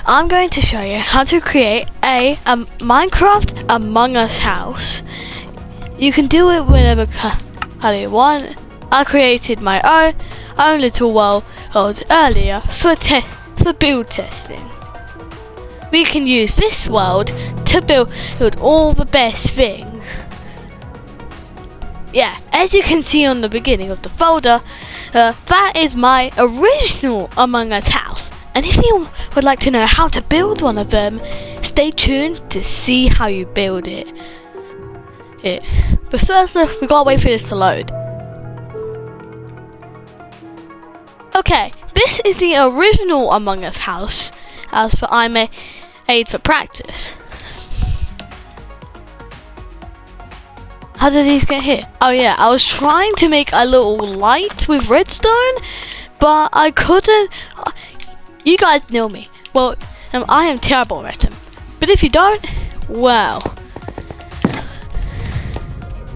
I'm going to show you how to create a Minecraft Among Us house. You can do it whenever you want. I created my own little world earlier for build testing. We can use this world to build all the best things. Yeah, as you can see on the beginning of the folder, that is my original Among Us house. And if you would like to know how to build one of them, stay tuned to see how you build it. But first, we gotta wait for this to load. Okay, this is the original Among Us house for I made for practice. How did these get here? Oh yeah, I was trying to make a little light with redstone, but I couldn't. You guys know me. Well, I am terrible at redstone. But if you don't, well,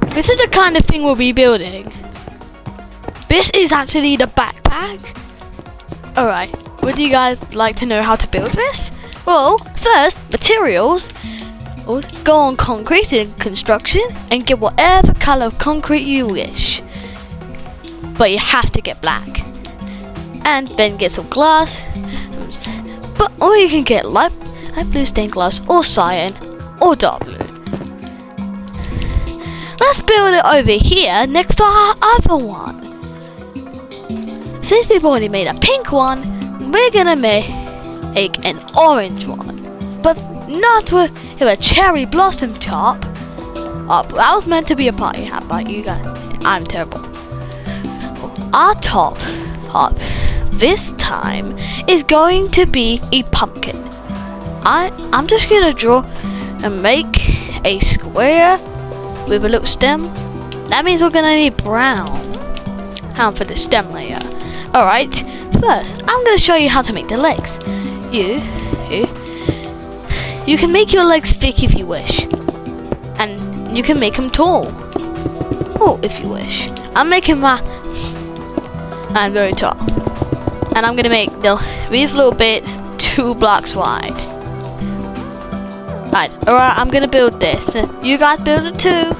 this is the kind of thing we'll be building. This is actually the backpack. Alright, would you guys like to know how to build this? Well, first, materials. Go on concrete in construction and get whatever color of concrete you wish. But you have to get black. And then get some glass. Or you can get light blue stained glass or cyan or dark blue. Let's build it over here next to our other one. Since we've already made a pink one, we're gonna make an orange one. But not with a cherry blossom top. That was meant to be a party hat, but you guys, I'm terrible. Our top this time is going to be a pumpkin. I'm just gonna draw and make a square with a little stem. That means we're gonna need brown for the stem layer. Alright, first I'm gonna show you how to make the legs. You can make your legs thick if you wish, and you can make them tall, if you wish. I'm making mine very tall, and I'm gonna make these little bits 2 blocks wide. Alright, I'm gonna build this. You guys build it too.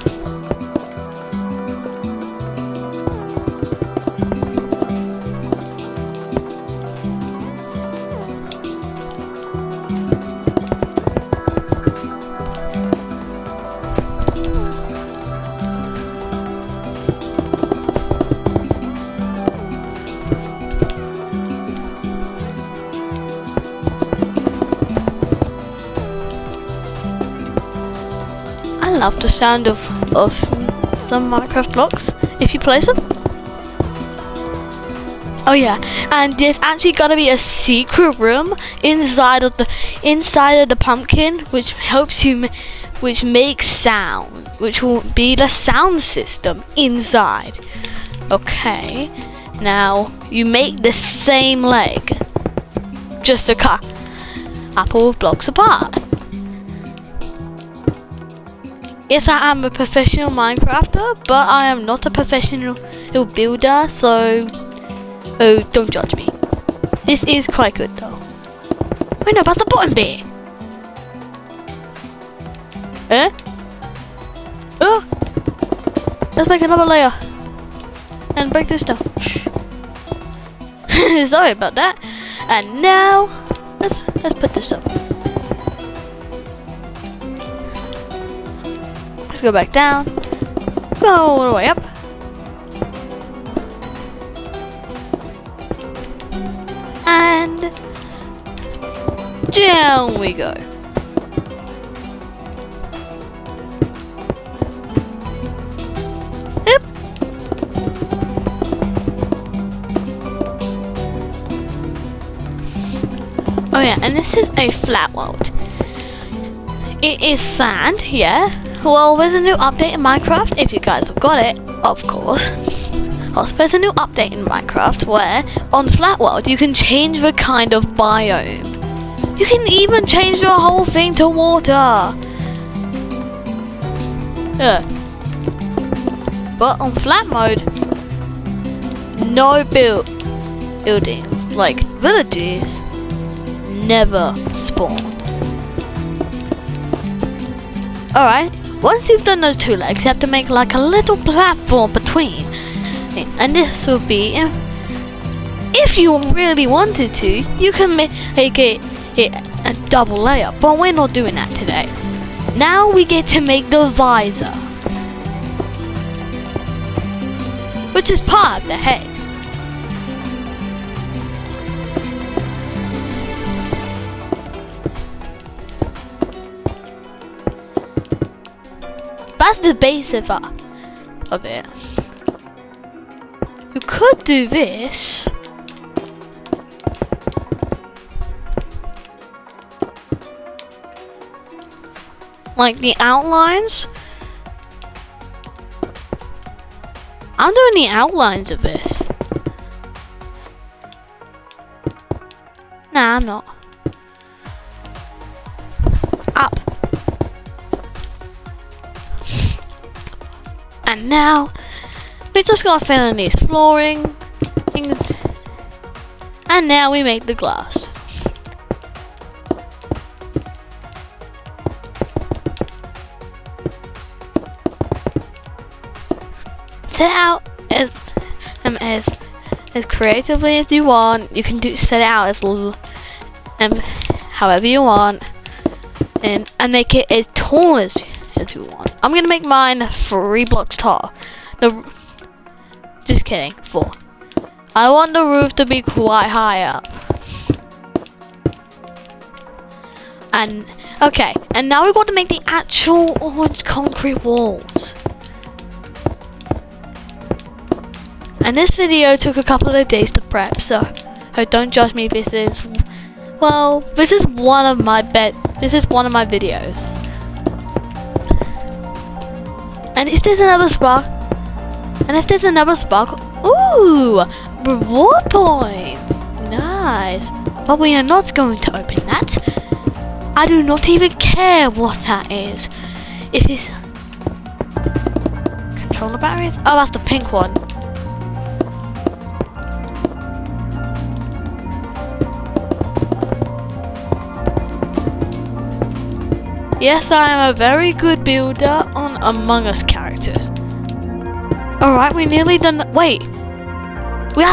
I love the sound of some Minecraft blocks if you place them. Oh yeah, and there's actually gonna be a secret room inside of the pumpkin, which makes sound, which will be the sound system inside. Okay, now you make the same leg, just a couple of blocks apart. Yes, I am a professional Minecrafter, but I am not a professional builder, so don't judge me. This is quite good though. Wait, no, that's the bottom bit. Let's make another layer and break this down. Sorry about that. And now let's put this up. Let's go back down. Go all the way up. And down we go. Yep. Oh yeah, and this is a flat world. It is sand, yeah. Well, there's a new update in Minecraft, if you guys have got it, of course. Also, there's a new update in Minecraft where, on Flat World, you can change the kind of biome. You can even change the whole thing to water. But on Flat Mode, no buildings, like villages, never spawn. Alright, once you've done those 2 legs, you have to make like a little platform between. And this will be, if you really wanted to, you can make it a double layer, but we're not doing that today. Now we get to make the visor, which is part of the head. That's the base of it. You could do this. Like the outlines. I'm doing the outlines of this. Nah, I'm not. Up. And now, we just gotta fill in these flooring things. And now we make the glass. Set it out as creatively as you want. You can set it out as however you want, and make it as tall as you want. I'm gonna make mine 3 blocks tall. Just kidding, 4. I want the roof to be quite high up. And okay, and now we've got to make the actual orange concrete walls. And this video took a couple of days to prep, so don't judge me. This is one of my videos. And if there's another spark, ooh, reward points, nice. But we are not going to open that. I do not even care what that is. If it's controller batteries, oh, that's the pink one. Yes, I am a very good builder on Among Us characters. Alright, we nearly done. Wait, we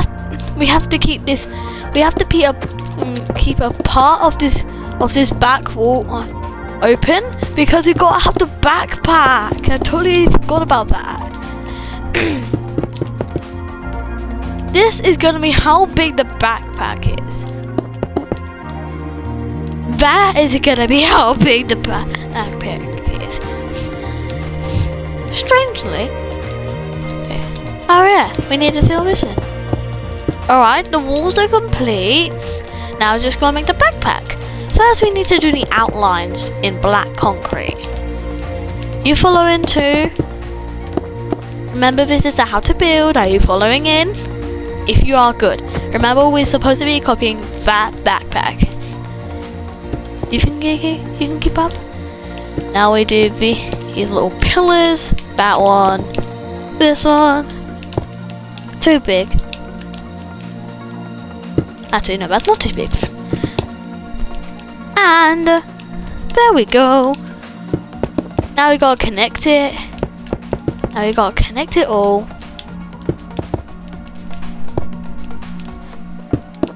have to keep this. We have to keep a part of this back wall open because we gotta have the backpack. I totally forgot about that. This is gonna be how big the backpack is. That is gonna be how big the backpack is. Strangely. Okay. Oh yeah, we need to fill this in. Alright, the walls are complete. Now we're just gonna make the backpack. First we need to do the outlines in black concrete. You follow in too? Remember, this is the how to build. Are you following in? If you are, good. Remember, we're supposed to be copying that backpack. You can keep up. Now we do these little pillars. That one. This one. Too big. Actually, no, that's not too big. And there we go. Now we gotta connect it. Now we gotta connect it all.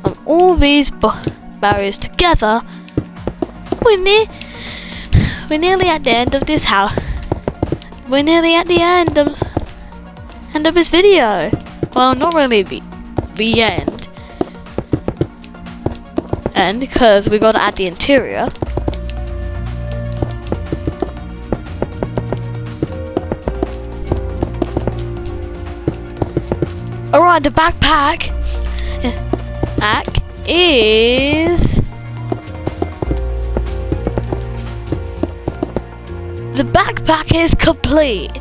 And all these barriers together. We're nearly at the end of this house. We're nearly at the end of this video. Well, not really the end. And because we gotta add the interior. Alright, the backpack is. The backpack is complete.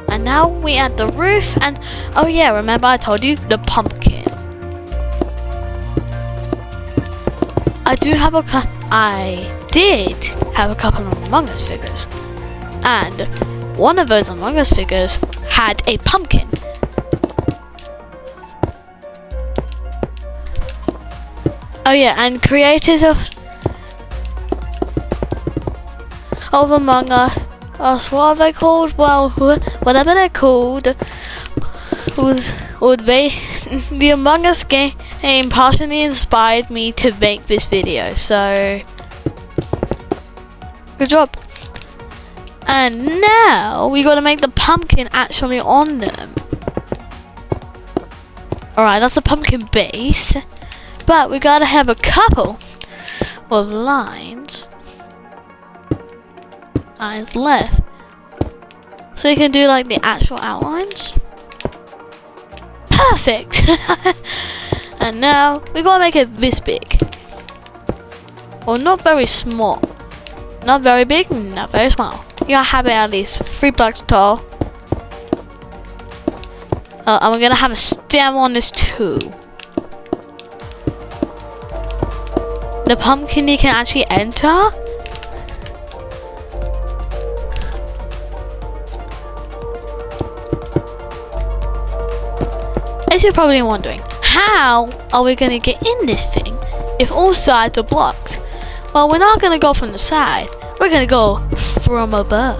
And now we add the roof and oh yeah, remember I told you the pumpkin. I did have a couple of Among Us figures. And one of those Among Us figures had a pumpkin. Oh yeah, and creators of Among Us, what are they called? Well, whatever they're called, would they? The Among Us game partially inspired me to make this video, so good job. And now we gotta make the pumpkin actually on them. Alright, that's the pumpkin base, but we gotta have a couple of lines left, so you can do like the actual outlines. Perfect. And now we gotta make it this big. Well, not very small, not very big, not very small. You gotta have it at least 3 blocks tall. And we're gonna have a stem on this too. The pumpkin you can actually enter. As you're probably wondering, how are we gonna get in this thing if all sides are blocked? Well, we're not gonna go from the side, we're gonna go from above.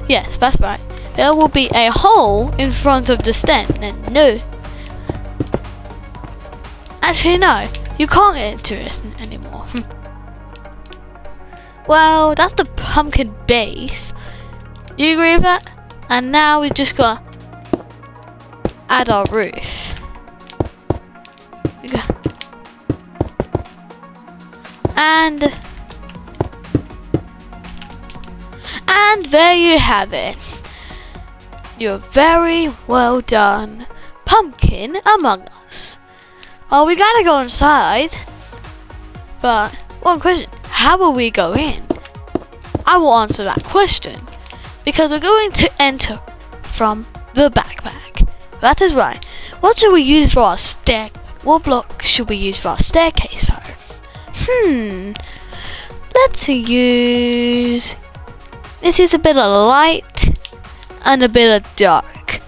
Yes, that's right. There will be a hole in front of the stem, and no. Actually, no, you can't enter it anymore. Well, that's the pumpkin base. You agree with that? And now we just gotta add our roof. And there you have it. You're very well done, Pumpkin Among Us. Well, we gotta go inside. But one question, how will we go in? I will answer that question, because we're going to enter from the backpack. That is right. What should we use for our stair? What block should we use for our staircase though? Let's use... This is a bit of light and a bit of dark.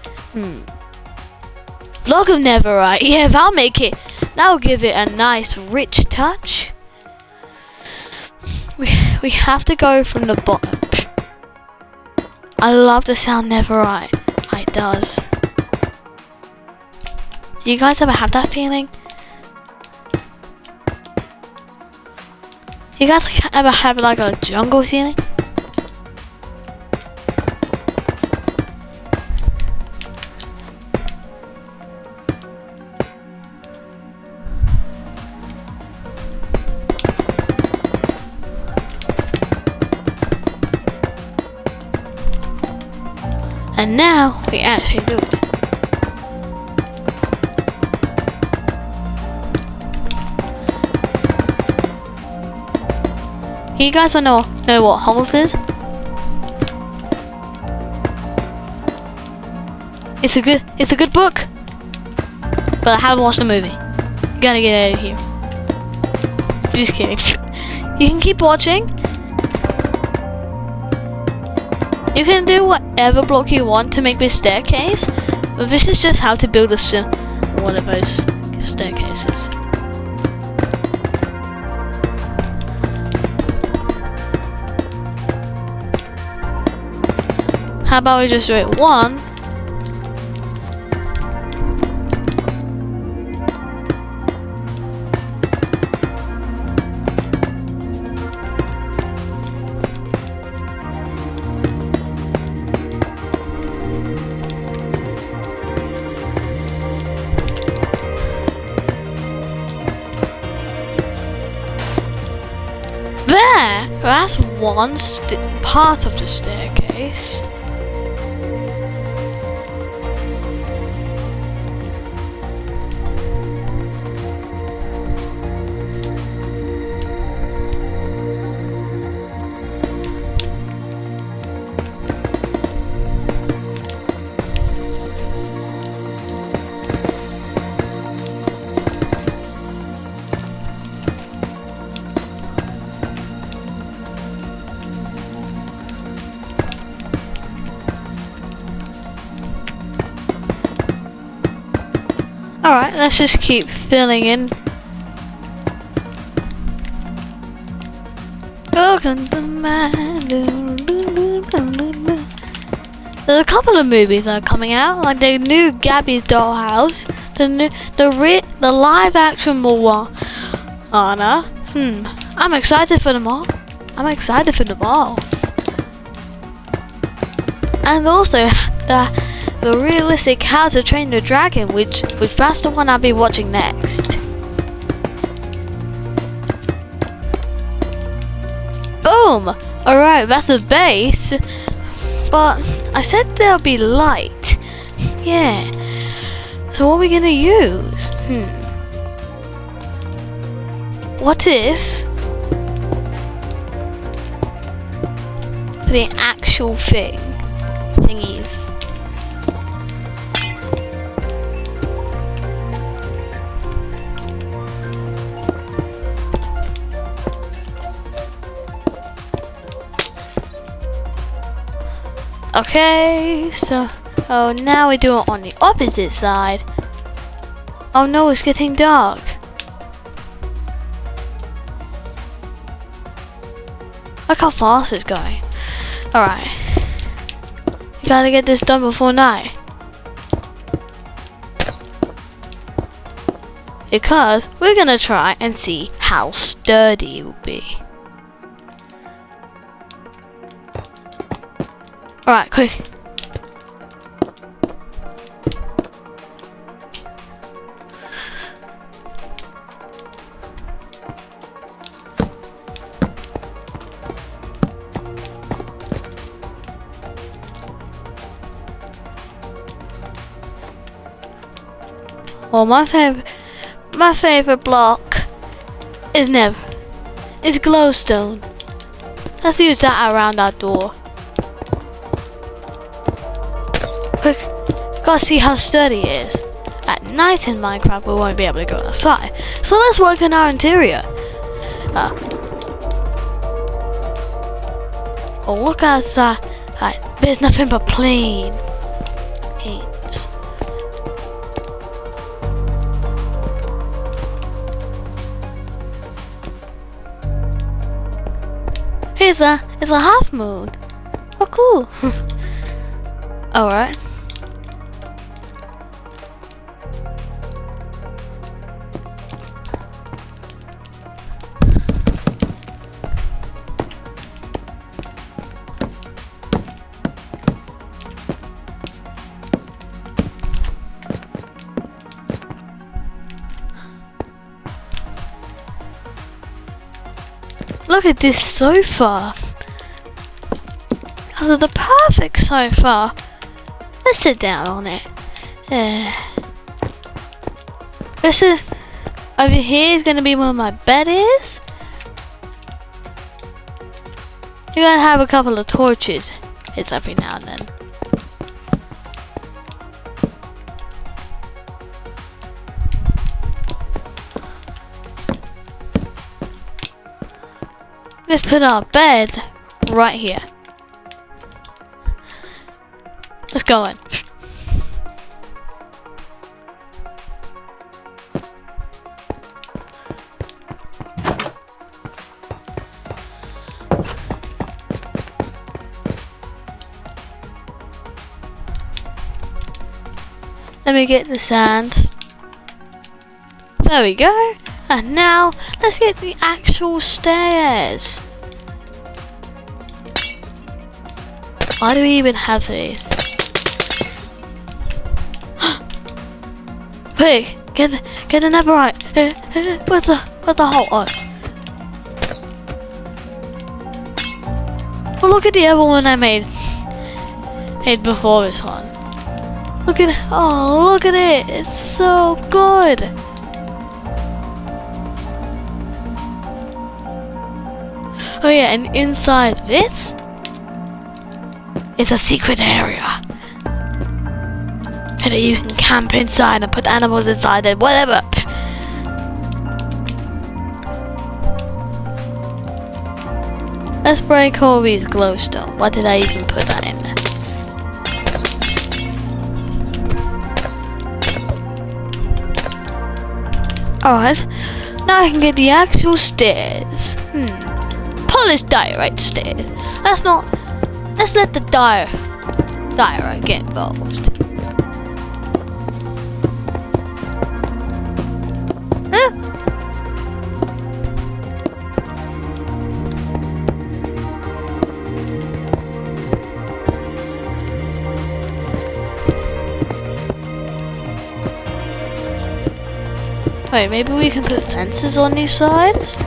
Block of netherite. Yeah, that'll give it a nice rich touch. We have to go from the bottom. I love the sound netherite. It does. You guys ever have that feeling? You guys ever have like a jungle feeling? And now we actually do it. You guys want to know what holes is? It's a good book, but I haven't watched the movie. Gotta get out of here. Just kidding. You can keep watching. You can do whatever block you want to make this staircase, but this is just how to build one of those staircases. How about we just do it one? That's one part of the staircase. Alright, let's just keep filling in Welcome to my. There's a couple of movies that are coming out, like the new Gabby's Dollhouse, the live action Moana. I'm excited for them all. And also the realistic How to Train Your Dragon, which that's the one I'll be watching next. Boom! Alright, that's a base. But I said there'll be light. Yeah. So what are we gonna use? What if the actual thingies? Okay, so now we do it on the opposite side. Oh no, it's getting dark. Look how fast it's going. Alright. You gotta get this done before night. Because we're gonna try and see how sturdy it will be. Alright, quick. Well, my favorite block is glowstone. Let's use that around our door. Quick, gotta see how sturdy it is. At night in Minecraft, we won't be able to go outside. So let's work on our interior. Oh, look outside. There's nothing but plains. It's a half moon. Oh, cool. Alright. Look at this sofa. This is the perfect sofa. Let's sit down on it. This is over here is gonna be where my bed is. You gotta have a couple of torches. It's every now and then. Let's put our bed right here. Let's go in. Let me get the sand. There we go. And now, let's get the actual stairs. Why do we even have these? Quick, get the netherite. What's the hole? Oh, look at the other one I made before this one. Look at it. It's so good. Oh yeah, and inside this is a secret area. And you can camp inside and put animals inside and whatever. Let's break all these glowstone. Why did I even put that in there? Alright, now I can get the actual stairs. this diorite stairs. Let's let the diorite get involved. Huh? Wait, maybe we can put fences on these sides?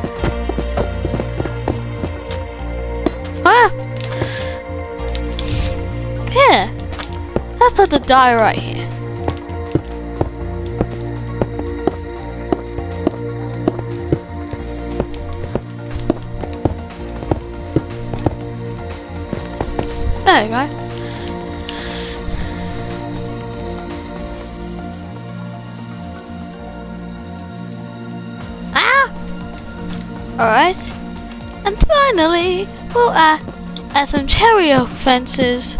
Ah! Here! Let's put the die right here. There you go. Alright, and finally, we'll add some cherry oak fences.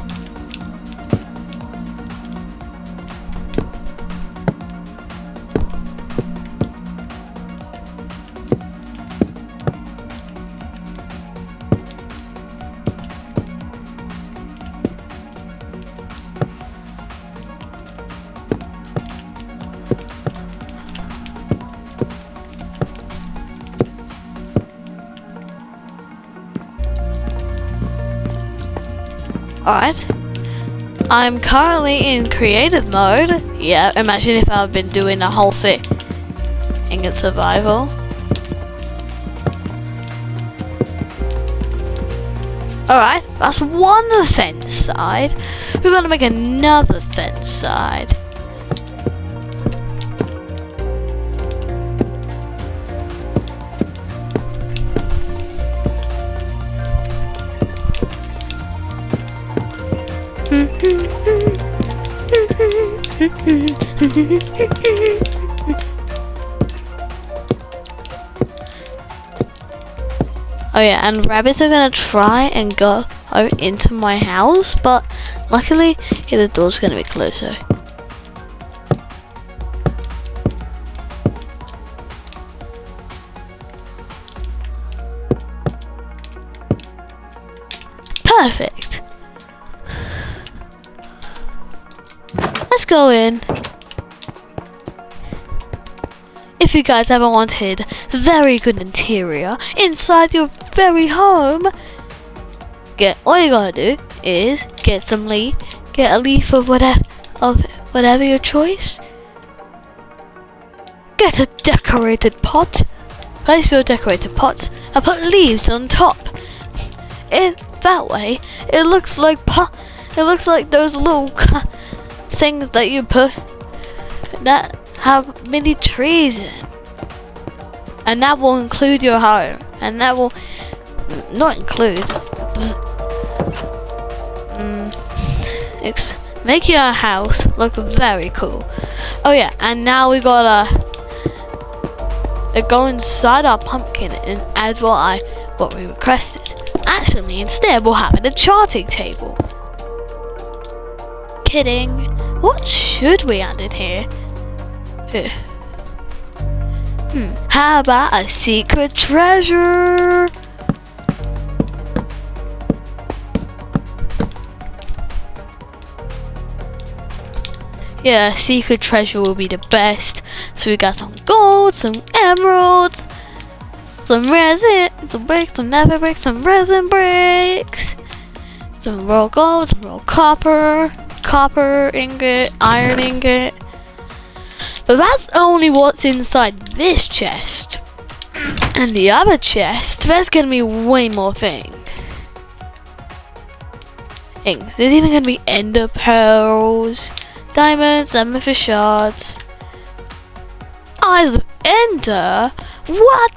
Alright, I'm currently in creative mode. Yeah, imagine if I've been doing the whole thing in survival. Alright, that's one fence side. We're gonna make another fence side. Oh yeah, and rabbits are gonna try and go into my house, but luckily the door's gonna be closer. Perfect. Let's go in. If you guys ever wanted very good interior inside your very home, all you gotta do is get a leaf of whatever your choice. Get a decorated pot. Place your decorated pot and put leaves on top. That way, it looks like those little things that you put that have mini trees in, and that will include your home, and that will not include make your house look very cool. Oh yeah, and now we gotta go inside our pumpkin and add what we requested. Actually, instead we'll have a charting table. Kidding. What should we add in here? How about a secret treasure? Yeah, secret treasure will be the best. So we got some gold, some emeralds, some resin, some bricks, some nether bricks, some resin bricks, some raw gold, some raw copper ingot, iron ingot. But that's only what's inside this chest. And the other chest, there's gonna be way more things. There's even gonna be ender pearls, diamonds, amethyst shards, eyes of ender. What?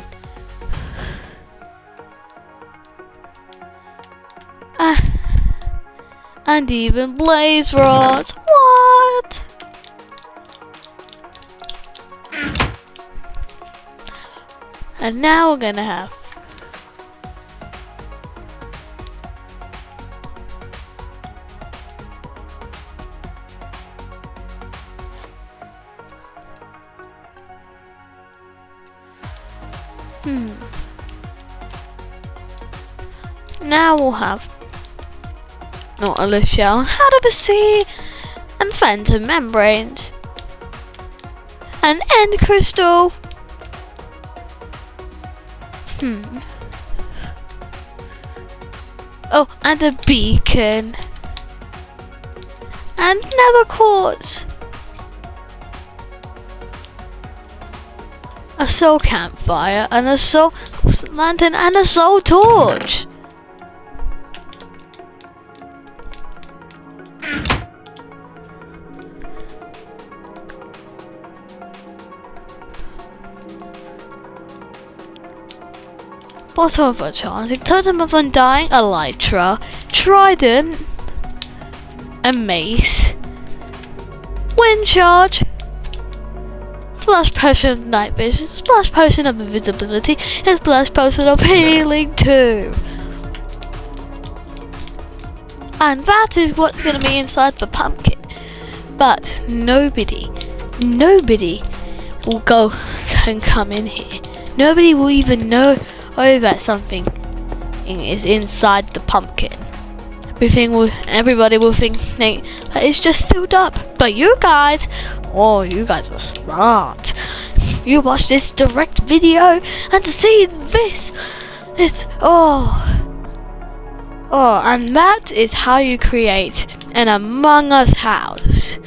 And even blaze rods. What? And now we're gonna have Now we'll have Nautilus shell, Hadabus sea, and phantom membranes, an end crystal. Oh, and a beacon, and nether quartz, a soul campfire, and a soul lantern, and a soul torch. Bottle of enchanting, totem of undying, elytra, trident, a mace, wind charge, splash potion of night vision, splash potion of invisibility, and splash potion of healing too. And that is what's gonna be inside the pumpkin. But nobody will can come in here. Nobody will even know that something is inside the pumpkin. Everybody will think that it's just filled up. But you guys were smart. You watched this direct video and to see this, and that is how you create an Among Us house.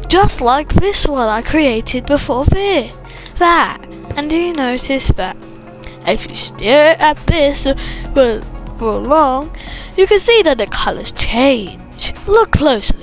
Just like this one I created before that. And do you notice that if you stare at this for long, you can see that the colors change. Look closer.